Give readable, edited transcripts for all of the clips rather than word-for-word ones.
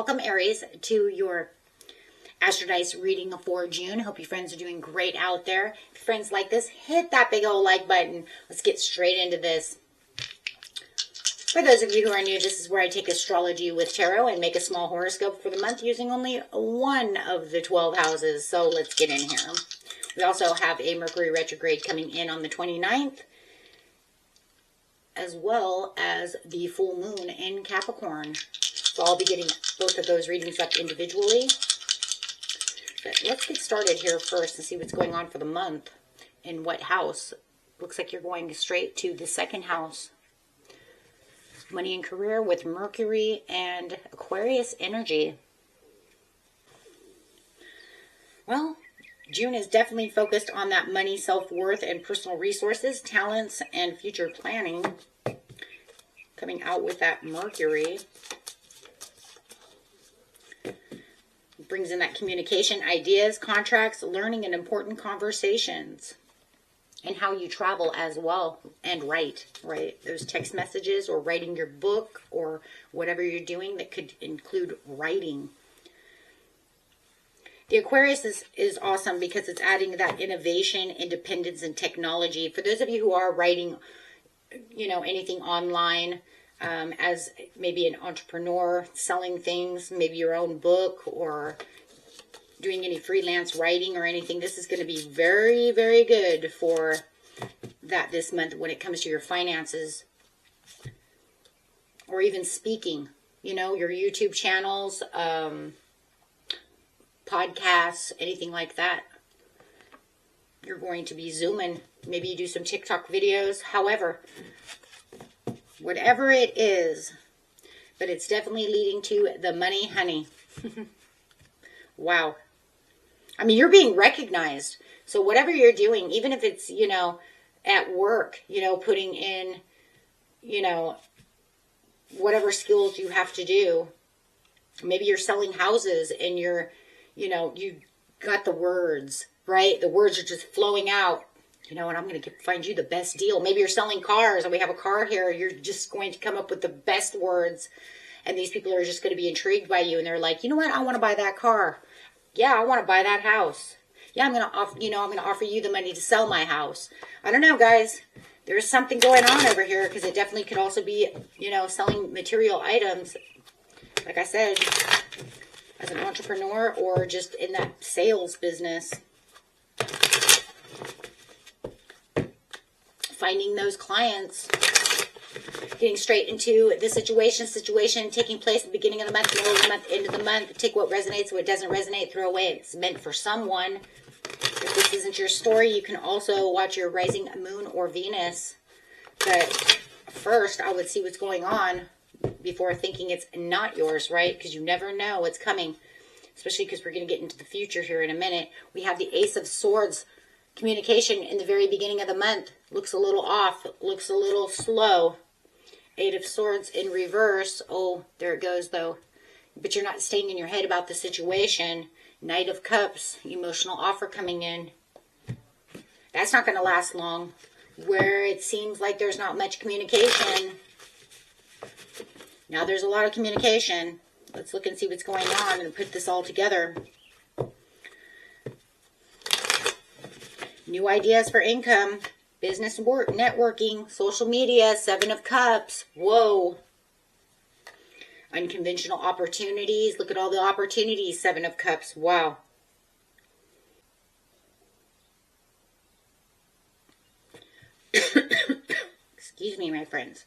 Welcome, Aries, to your Astrodice reading for June. Hope you friends are doing great out there. If your friends like this, hit that big old like button. Let's get straight into this. For those of you who are new, this is where I take astrology with tarot and make a small horoscope for the month using only one of the 12 houses. So let's get in here. We also have a Mercury retrograde coming in on the 29th, as well as the full moon in Capricorn. So I'll be getting both of those readings up individually. But let's get started here first and see what's going on for the month. In what house? Looks like you're going straight to the second house. Money and career with Mercury and Aquarius energy. Well, June is definitely focused on that money, self-worth, and personal resources, talents, and future planning. Coming out with that Mercury. Brings in that communication, ideas, contracts, learning, and important conversations. And how you travel as well and write, right? Those text messages or writing your book or whatever you're doing that could include writing. The Aquarius is awesome because it's adding that innovation, independence, and technology. For those of you who are writing, anything online, as maybe an entrepreneur, selling things, maybe your own book, or doing any freelance writing or anything, this is going to be very, very good for that this month when it comes to your finances. Or even speaking, your YouTube channels, podcasts, anything like that. You're going to be zooming. Maybe you do some TikTok videos. However, whatever it is, but it's definitely leading to the money, honey. Wow. I mean, you're being recognized. So whatever you're doing, even if it's, at work, putting in, whatever skills you have to do. Maybe you're selling houses and you're, you got the words, right? The words are just flowing out. And I'm going to find you the best deal. Maybe you're selling cars and we have a car here. You're just going to come up with the best words. And these people are just going to be intrigued by you. And they're like, you know what? I want to buy that car. Yeah, I want to buy that house. Yeah, I'm going to offer, I'm going to offer you the money to sell my house. I don't know, guys. There's something going on over here because it definitely could also be, selling material items. Like I said, as an entrepreneur or just in that sales business. Finding those clients, getting straight into the situation taking place at the beginning of the month, middle of the month, end of the month. Take what resonates, what doesn't resonate, throw away. It's meant for someone. If this isn't your story, you can also watch your rising moon or Venus. But first, I would see what's going on before thinking it's not yours, right? Because you never know what's coming, especially because we're going to get into the future here in a minute. We have the Ace of Swords. Communication in the very beginning of the month looks a little off, looks a little slow. Eight of Swords in reverse. Oh, there it goes though. But you're not staying in your head about the situation. Knight of Cups, emotional offer coming in. That's not going to last long. Where it seems like there's not much communication. Now there's a lot of communication. Let's look and see what's going on and put this all together. New ideas for income, business work, networking, social media, Seven of Cups. Whoa. Unconventional opportunities. Look at all the opportunities, Seven of Cups. Wow. Excuse me, my friends.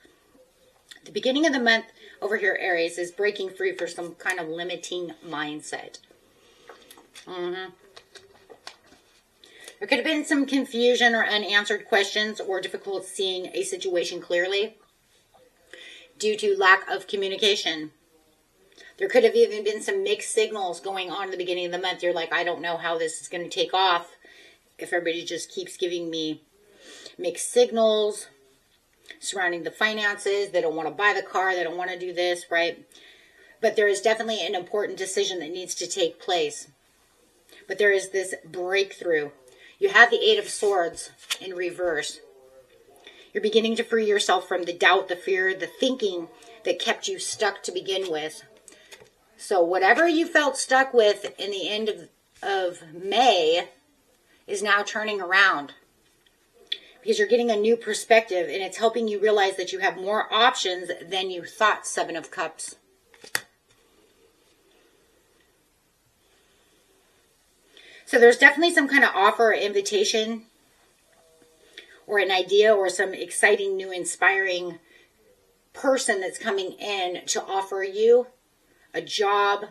The beginning of the month over here, Aries, is breaking free for some kind of limiting mindset. There could have been some confusion or unanswered questions or difficult seeing a situation clearly due to lack of communication. There could have even been some mixed signals going on at the beginning of the month. You're like, I don't know how this is going to take off if everybody just keeps giving me mixed signals surrounding the finances. They don't want to buy the car. They don't want to do this, right? But there is definitely an important decision that needs to take place. But there is this breakthrough. You have the Eight of Swords in reverse. You're beginning to free yourself from the doubt, the fear, the thinking that kept you stuck to begin with. So whatever you felt stuck with in the end of May is now turning around. Because you're getting a new perspective, and it's helping you realize that you have more options than you thought, Seven of Cups. So there's definitely some kind of offer or invitation or an idea or some exciting, new, inspiring person that's coming in to offer you a job.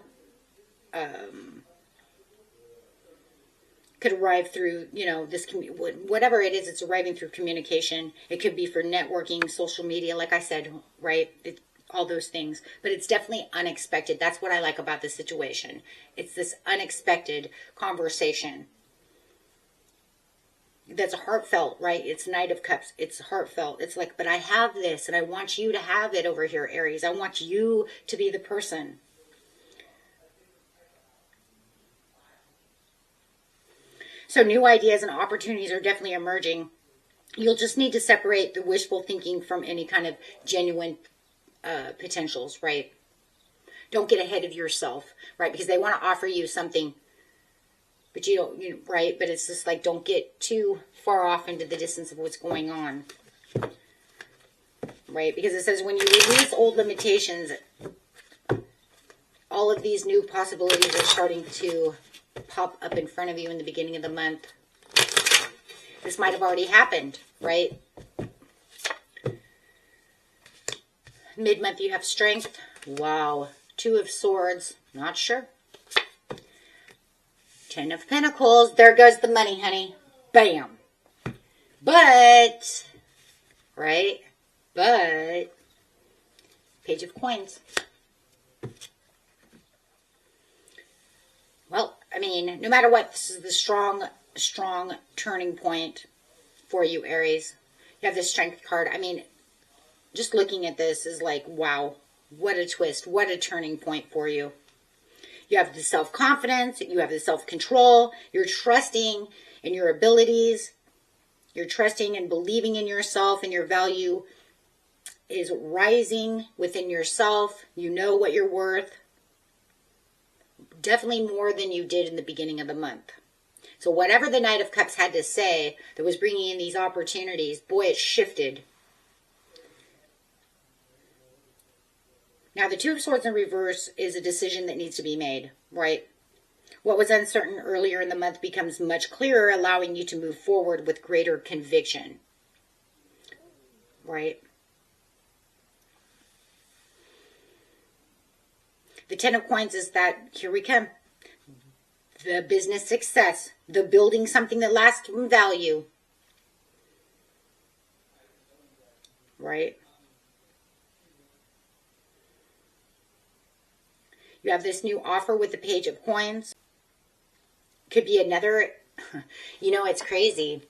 Could arrive through, this, whatever it is, it's arriving through communication. It could be for networking, social media, like I said, right? All those things. But it's definitely unexpected. That's what I like about this situation. It's this unexpected conversation that's heartfelt, right? It's Knight of Cups. It's heartfelt. It's like, but I have this, and I want you to have it over here, Aries. I want you to be the person. So new ideas and opportunities are definitely emerging. You'll just need to separate the wishful thinking from any kind of genuine potentials, right? Don't get ahead of yourself, right? Because they want to offer you something, but you don't, right? But it's just like, don't get too far off into the distance of what's going on, right? Because it says when you release old limitations, all of these new possibilities are starting to pop up in front of you in the beginning of the month. This might have already happened, right? Mid-month you have Strength. Wow. Two of Swords. Not sure. 10 of Pentacles. There goes the money, honey. Bam. But, right? But, Page of Coins. Well, I mean, no matter what, this is the strong turning point for you, Aries. You have the Strength card. I mean, just looking at this is like, wow, what a twist. What a turning point for you. You have the self-confidence. You have the self-control. You're trusting in your abilities. You're trusting and believing in yourself, and your value is rising within yourself. You know what you're worth. Definitely more than you did in the beginning of the month. So whatever the Knight of Cups had to say that was bringing in these opportunities, boy, it shifted. Now, the Two of Swords in reverse is a decision that needs to be made, right? What was uncertain earlier in the month becomes much clearer, allowing you to move forward with greater conviction, right? The Ten of Coins is that, here we come. The business success, the building something that lasts in value, right? You have this new offer with the Page of Coins. Could be another, it's crazy.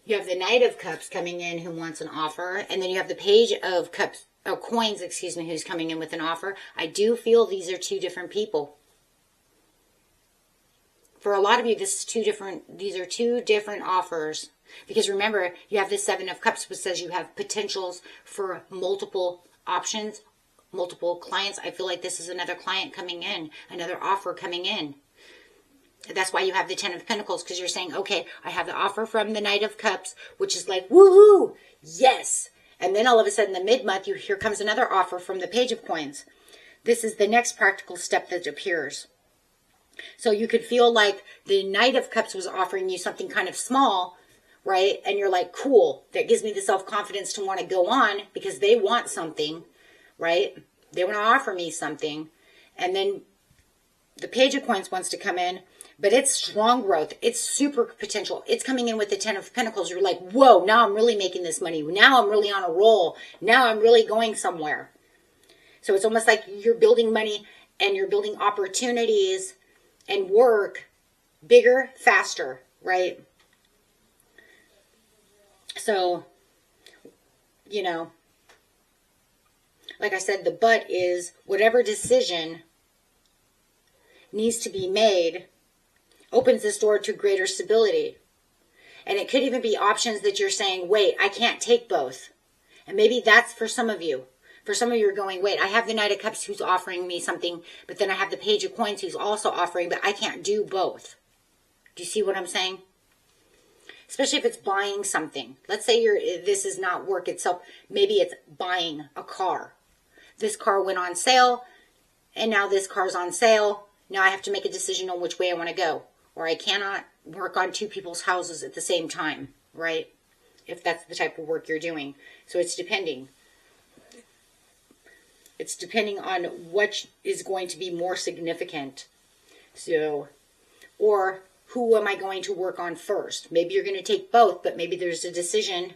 You have the Knight of Cups coming in who wants an offer, and then you have the Page of Cups, Coins, who's coming in with an offer. I do feel these are two different people. For a lot of you, these are two different offers. Because remember, you have the Seven of Cups, which says you have potentials for multiple options, multiple clients. I feel like this is another client coming in, another offer coming in. That's why you have the Ten of Pentacles, because you're saying, okay, I have the offer from the Knight of Cups, which is like, woohoo, yes. And then all of a sudden, the mid-month, here comes another offer from the Page of Coins. This is the next practical step that appears. So you could feel like the Knight of Cups was offering you something kind of small, right? And you're like, cool, that gives me the self-confidence to want to go on because they want something, right? They want to offer me something. And then the Page of Coins wants to come in, but it's strong growth. It's super potential. It's coming in with the Ten of Pentacles. You're like, whoa, now I'm really making this money. Now I'm really on a roll. Now I'm really going somewhere. So it's almost like you're building money and you're building opportunities and work bigger, faster, right? So, like I said, the but is whatever decision needs to be made opens this door to greater stability. And it could even be options that you're saying, wait, I can't take both. And maybe that's for some of you. For some of you are going, wait, I have the Knight of Cups who's offering me something, but then I have the Page of Coins who's also offering, but I can't do both. Do you see what I'm saying? Especially if it's buying something. Let's say this is not work itself. Maybe it's buying a car. This car went on sale, and now this car's on sale. Now I have to make a decision on which way I want to go. Or I cannot work on two people's houses at the same time, right? If that's the type of work you're doing. So it's depending. It's depending on what is going to be more significant. So, or who am I going to work on first? Maybe you're going to take both, but maybe there's a decision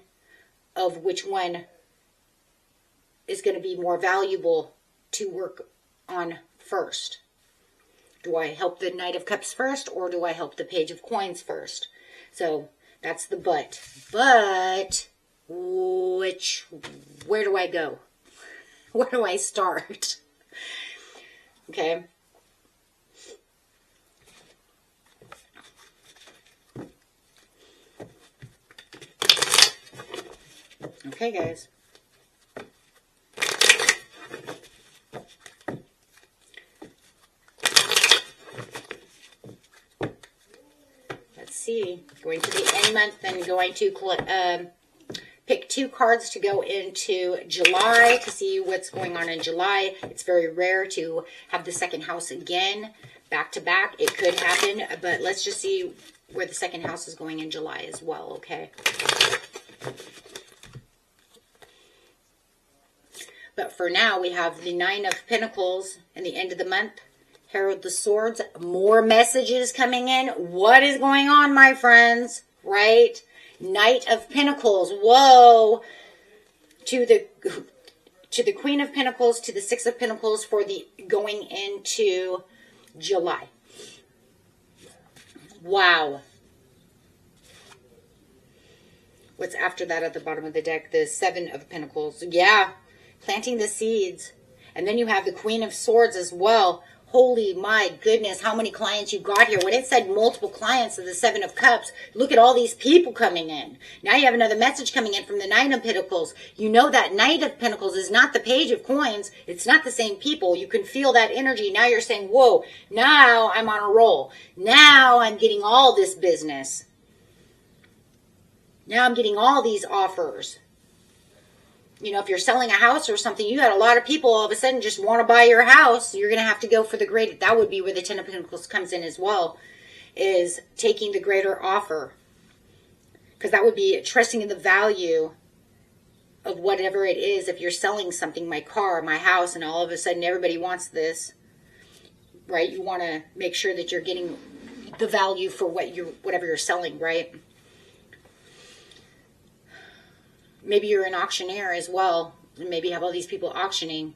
of which one is going to be more valuable to work on first. Do I help the Knight of Cups first, or do I help the Page of Coins first? So that's the but. But where do I go? Where do I start? Okay. Okay, guys. Let's see. Going to the end month and going to pick 2 cards to go into July to see what's going on in July. It's very rare to have the second house again back to back. It could happen, but let's just see where the second house is going in July as well, okay? But for now, we have the 9 of Pentacles and the end of the month. Herald the Swords. More messages coming in. What is going on, my friends? Right? Knight of Pentacles. Whoa. To the Queen of Pentacles, to the 6 of Pentacles for the going into July. Wow. What's after that at the bottom of the deck? The 7 of Pentacles. Yeah. Planting the seeds. And then you have the Queen of Swords as well. Holy my goodness, how many clients you got here. When it said multiple clients of the 7 of Cups, look at all these people coming in. Now you have another message coming in from the 9 of Pentacles. You know that Knight of Pentacles is not the Page of Coins. It's not the same people. You can feel that energy. Now you're saying, whoa, now I'm on a roll. Now I'm getting all this business. Now I'm getting all these offers. You know, if you're selling a house or something, you got a lot of people all of a sudden just want to buy your house. You're going to have to go for the great. That would be where the 10 of Pentacles comes in as well, is taking the greater offer. Because that would be trusting in the value of whatever it is. If you're selling something, my car, my house, and all of a sudden everybody wants this, right? You want to make sure that you're getting the value for whatever you're selling, right? Maybe you're an auctioneer as well. Maybe you have all these people auctioning.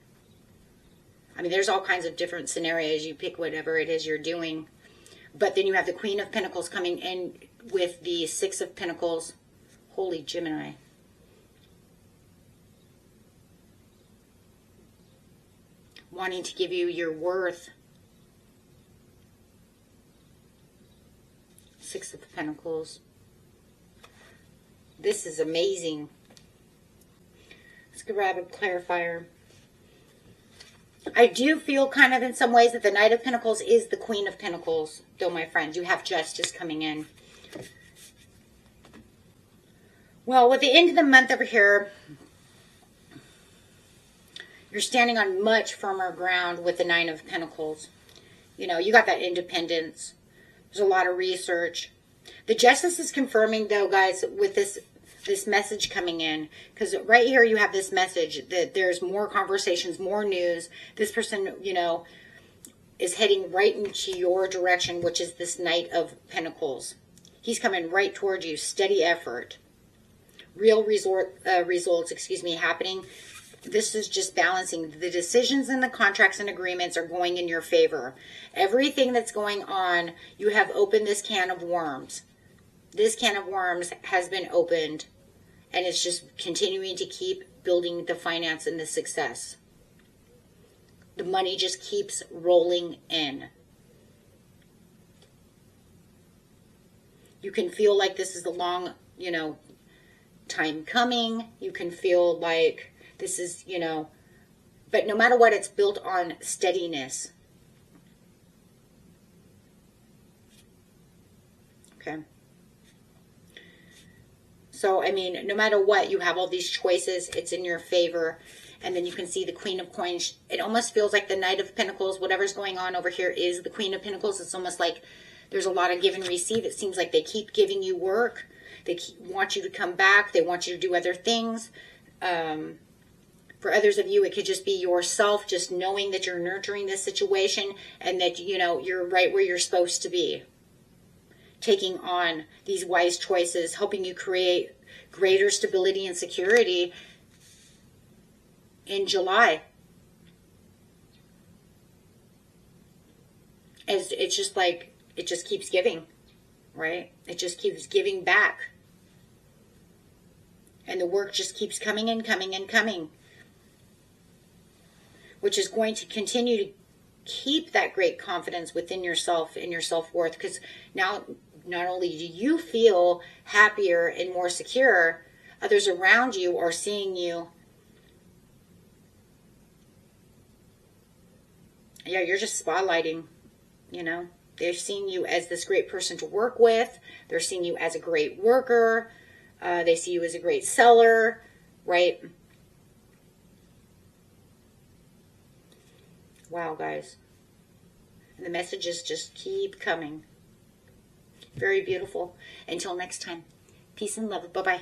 I mean, there's all kinds of different scenarios. You pick whatever it is you're doing. But then you have the Queen of Pentacles coming in with the 6 of Pentacles. Holy Gemini. Wanting to give you your worth. 6 of Pentacles. This is amazing. Let's grab a clarifier. I do feel kind of in some ways that the Knight of Pentacles is the Queen of Pentacles, though, my friends. You have justice coming in. Well, with the end of the month over here, you're standing on much firmer ground with the 9 of Pentacles. You know, you got that independence. There's a lot of research. The Justice is confirming, though, guys, with this message coming in, because right here you have this message that there's more conversations, more news. This person, you know, is heading right into your direction, which is this Knight of Pentacles. He's coming right towards you. Steady effort. Real results, happening. This is just balancing. The decisions and the contracts and agreements are going in your favor. Everything that's going on, you have opened this can of worms. This can of worms has been opened, and it's just continuing to keep building the finance and the success. The money just keeps rolling in. You can feel like this is a long, time coming. You can feel like this is, But no matter what, it's built on steadiness. Okay. So, I mean, no matter what, you have all these choices. It's in your favor. And then you can see the Queen of Coins. It almost feels like the Knight of Pentacles. Whatever's going on over here is the Queen of Pentacles. It's almost like there's a lot of give and receive. It seems like they keep giving you work. They want you to come back. They want you to do other things. For others of you, it could just be yourself, just knowing that you're nurturing this situation and that, you know, you're right where you're supposed to be. Taking on these wise choices, helping you create greater stability and security in July. As it's just like, it just keeps giving, right? It just keeps giving back. And the work just keeps coming and coming and coming. Which is going to continue to keep that great confidence within yourself and your self-worth. Because now, not only do you feel happier and more secure, others around you are seeing you. Yeah, you're just spotlighting, you know. They're seeing you as this great person to work with. They're seeing you as a great worker. They see you as a great seller, right? Wow, guys. And the messages just keep coming. Very beautiful. Until next time, peace and love. Bye-bye.